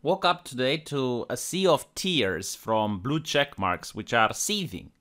Woke up today to a sea of tears from blue check marks which are seething.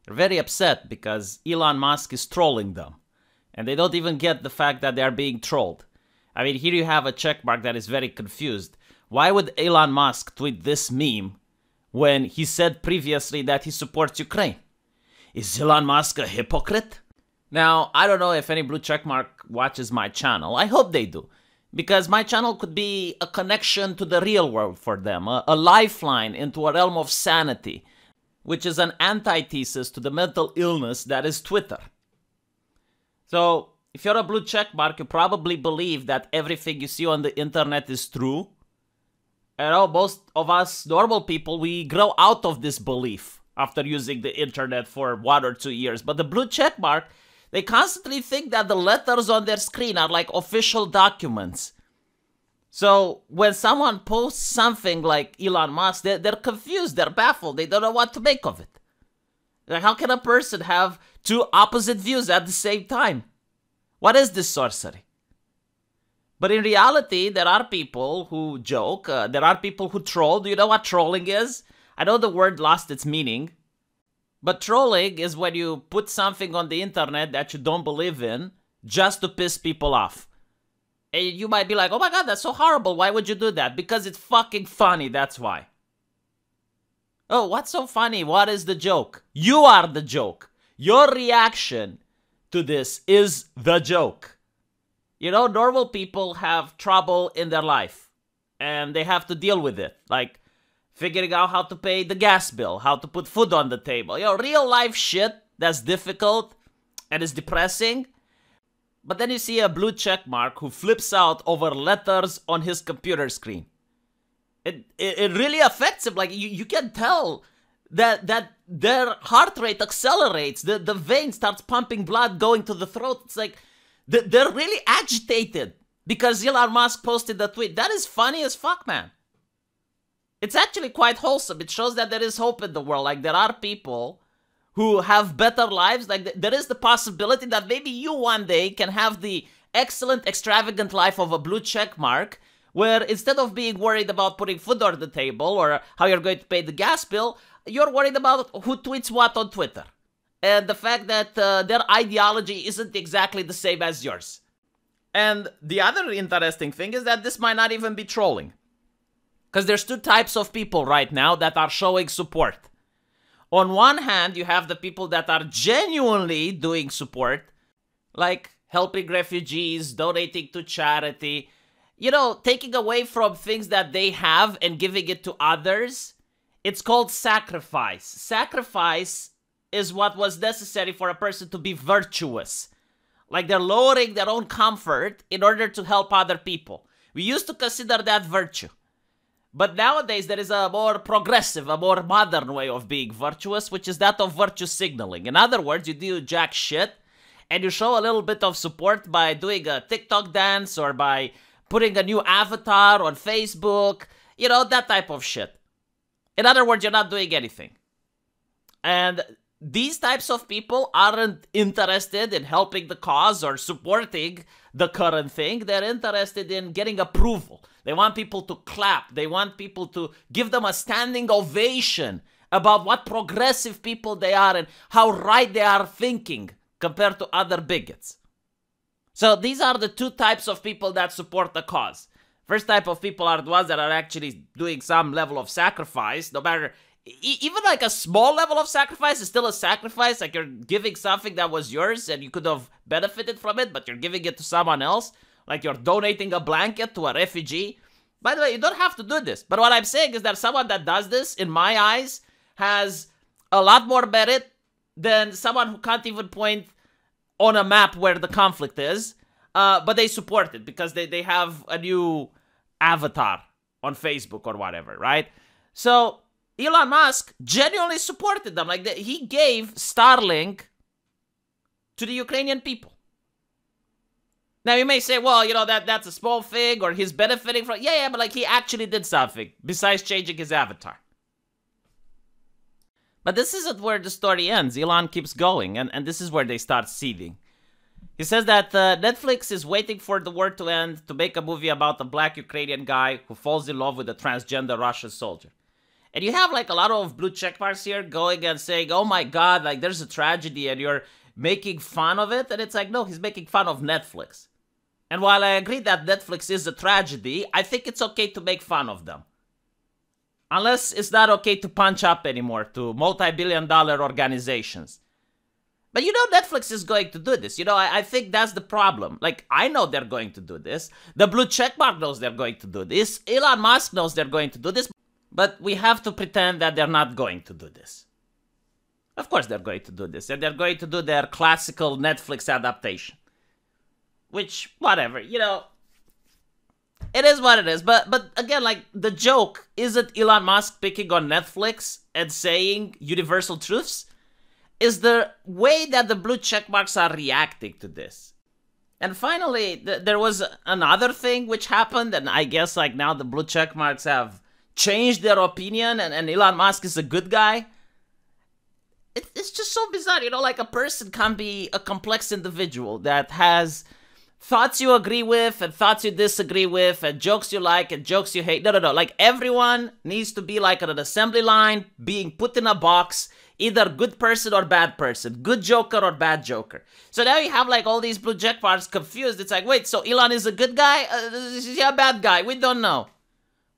They're very upset because Elon Musk is trolling them. And they don't even get the fact that they are being trolled. I mean, here you have a check mark that is very confused. Why would Elon Musk tweet this meme when he said previously that he supports Ukraine? Is Elon Musk a hypocrite? Now, I don't know if any blue checkmark watches my channel. I hope they do. Because my channel could be a connection to the real world for them, a lifeline into a realm of sanity, which is an antithesis to the mental illness that is Twitter. So, if you're a blue checkmark, you probably believe that everything you see on the internet is true. You know, most of us normal people, we grow out of this belief after using the internet for 1 or 2 years. But the blue checkmark, they constantly think that the letters on their screen are like official documents. So when someone posts something like Elon Musk, they're confused, they're baffled, they don't know what to make of it. Like, how can a person have two opposite views at the same time? What is this sorcery? But in reality, there are people who joke, there are people who troll. Do you know what trolling is? I know the word lost its meaning. But trolling is when you put something on the internet that you don't believe in just to piss people off. And you might be like, oh my god, that's so horrible. Why would you do that? Because it's fucking funny, that's why. Oh, what's so funny? What is the joke? You are the joke. Your reaction to this is the joke. You know, normal people have trouble in their life. And they have to deal with it. Like, figuring out how to pay the gas bill, how to put food on the table. You know, real life shit that's difficult and is depressing. But then you see a blue check mark who flips out over letters on his computer screen. It really affects him. Like, you can tell that their heart rate accelerates. The vein starts pumping blood going to the throat. It's like, they're really agitated because Elon Musk posted the tweet. That is funny as fuck, man. It's actually quite wholesome. It shows that there is hope in the world. Like, there are people who have better lives. Like, there is the possibility that maybe you one day can have the excellent, extravagant life of a blue check mark, where instead of being worried about putting food on the table or how you're going to pay the gas bill, you're worried about who tweets what on Twitter. And the fact that their ideology isn't exactly the same as yours. And the other interesting thing is that this might not even be trolling. Because there's two types of people right now that are showing support. On one hand, you have the people that are genuinely doing support, like helping refugees, donating to charity, you know, taking away from things that they have and giving it to others. It's called sacrifice. Sacrifice is what was necessary for a person to be virtuous. Like, they're lowering their own comfort in order to help other people. We used to consider that virtue. But nowadays, there is a more progressive, a more modern way of being virtuous, which is that of virtue signaling. In other words, you do jack shit, and you show a little bit of support by doing a TikTok dance or by putting a new avatar on Facebook, you know, that type of shit. In other words, you're not doing anything. And these types of people aren't interested in helping the cause or supporting the current thing. They're interested in getting approval. They want people to clap. They want people to give them a standing ovation about what progressive people they are and how right they are thinking compared to other bigots. So these are the two types of people that support the cause. First type of people are the ones that are actually doing some level of sacrifice, no matter, even like a small level of sacrifice is still a sacrifice. Like, you're giving something that was yours and you could have benefited from it, but you're giving it to someone else. Like, you're donating a blanket to a refugee. By the way, you don't have to do this. But what I'm saying is that someone that does this, in my eyes, has a lot more merit than someone who can't even point on a map where the conflict is. But they support it because they have a new avatar on Facebook or whatever, right? So Elon Musk genuinely supported them. Like, he gave Starlink to the Ukrainian people. Now, you may say, well, you know, that's a small thing, or he's benefiting from... Yeah, but, like, he actually did something besides changing his avatar. But this isn't where the story ends. Elon keeps going, and this is where they start seething. He says that Netflix is waiting for the war to end to make a movie about a black Ukrainian guy who falls in love with a transgender Russian soldier. And you have like a lot of blue check marks here going and saying, oh my god, like there's a tragedy and you're making fun of it. And it's like, no, he's making fun of Netflix. And while I agree that Netflix is a tragedy, I think it's okay to make fun of them. Unless it's not okay to punch up anymore to multi-billion-dollar organizations. But you know Netflix is going to do this. You know, I think that's the problem. Like, I know they're going to do this. The blue checkmark knows they're going to do this. Elon Musk knows they're going to do this. But we have to pretend that they're not going to do this. Of course they're going to do this. And they're going to do their classical Netflix adaptation. Which, whatever, you know, it is what it is. But again, like, the joke isn't Elon Musk picking on Netflix and saying universal truths. Is the way that the blue checkmarks are reacting to this. And finally, there was another thing which happened, and I guess, like, now the blue checkmarks have changed their opinion, and Elon Musk is a good guy. It's just so bizarre, you know, like, a person can be a complex individual that has thoughts you agree with and thoughts you disagree with and jokes you like and jokes you hate. No. Like, everyone needs to be like an assembly line being put in a box, either good person or bad person, good joker or bad joker. So now you have like all these blue check marks confused. It's like, wait, so Elon is a good guy? Is he a bad guy? We don't know.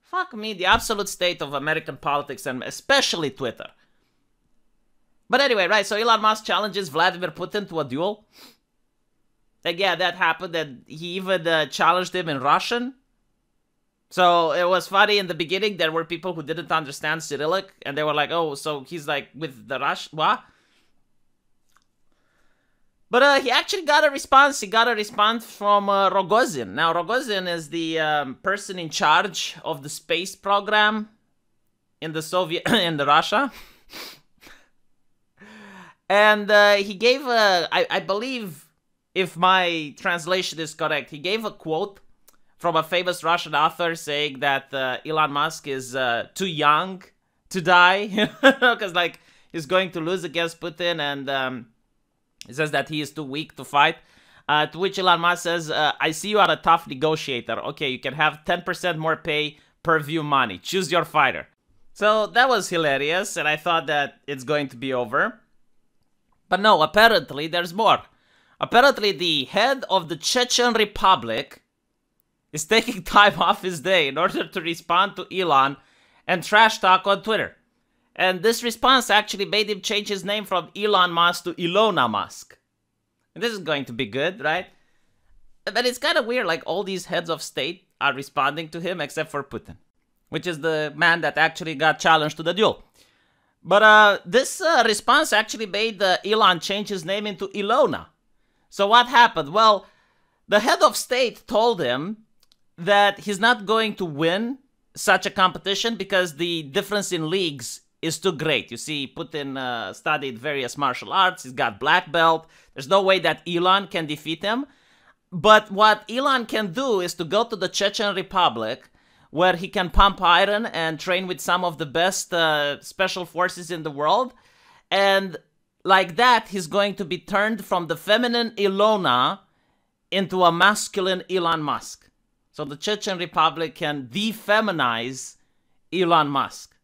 Fuck me, the absolute state of American politics and especially Twitter. But anyway, right, so Elon Musk challenges Vladimir Putin to a duel. And yeah, that happened, and he even challenged him in Russian. So it was funny in the beginning. There were people who didn't understand Cyrillic, and they were like, oh, so he's like with the Russian, what? But he actually got a response. He got a response from Rogozin. Now, Rogozin is the person in charge of the space program in the in the Russia. And he gave I believe, if my translation is correct, he gave a quote from a famous Russian author saying that Elon Musk is too young to die. Because, like, he's going to lose against Putin, and he says that he is too weak to fight. To which Elon Musk says, I see you are a tough negotiator. Okay, you can have 10% more pay per view money. Choose your fighter. So that was hilarious, and I thought that it's going to be over. But no, apparently there's more. Apparently the head of the Chechen Republic is taking time off his day in order to respond to Elon and trash talk on Twitter. And this response actually made him change his name from Elon Musk to Ilona Musk. And this is going to be good, right? But it's kind of weird, like all these heads of state are responding to him except for Putin, which is the man that actually got challenged to the duel. But this response actually made Elon change his name into Ilona. So what happened? Well, the head of state told him that he's not going to win such a competition because the difference in leagues is too great. You see, Putin studied various martial arts. He's got black belt. There's no way that Elon can defeat him. But what Elon can do is to go to the Chechen Republic, where he can pump iron and train with some of the best special forces in the world. And like that, he's going to be turned from the feminine Ilona into a masculine Elon Musk. So the Chechen Republic can defeminize Elon Musk.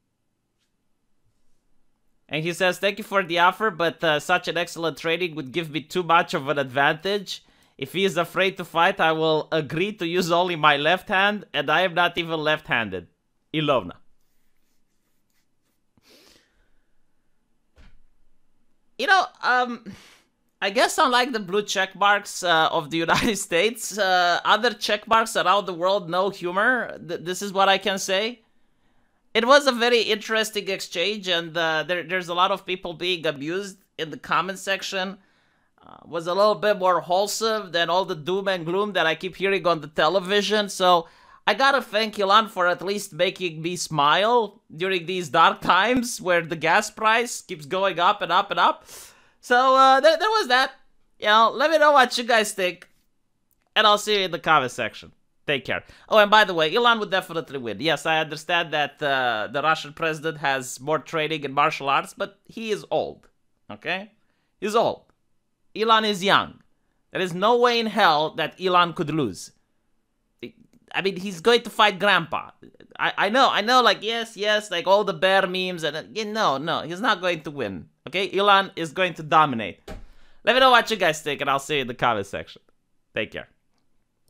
And he says, thank you for the offer, but such an excellent training would give me too much of an advantage. If he is afraid to fight, I will agree to use only my left hand, and I am not even left-handed. Ilona. You know, I guess unlike the blue check marks of the United States, other check marks around the world know humor. This is what I can say. It was a very interesting exchange, and there's a lot of people being amused in the comment section. Was a little bit more wholesome than all the doom and gloom that I keep hearing on the television. So I gotta thank Elon for at least making me smile during these dark times where the gas price keeps going up and up and up. So there was that. You know, let me know what you guys think, and I'll see you in the comment section. Take care. Oh, and by the way, Elon would definitely win. Yes, I understand that the Russian president has more training in martial arts, but he is old. Okay? He's old. Elon is young. There is no way in hell that Elon could lose. I mean, he's going to fight Grandpa. I know, like, yes, like all the bear memes, and no, he's not going to win. Okay, Elon is going to dominate. Let me know what you guys think, and I'll see you in the comment section. Take care.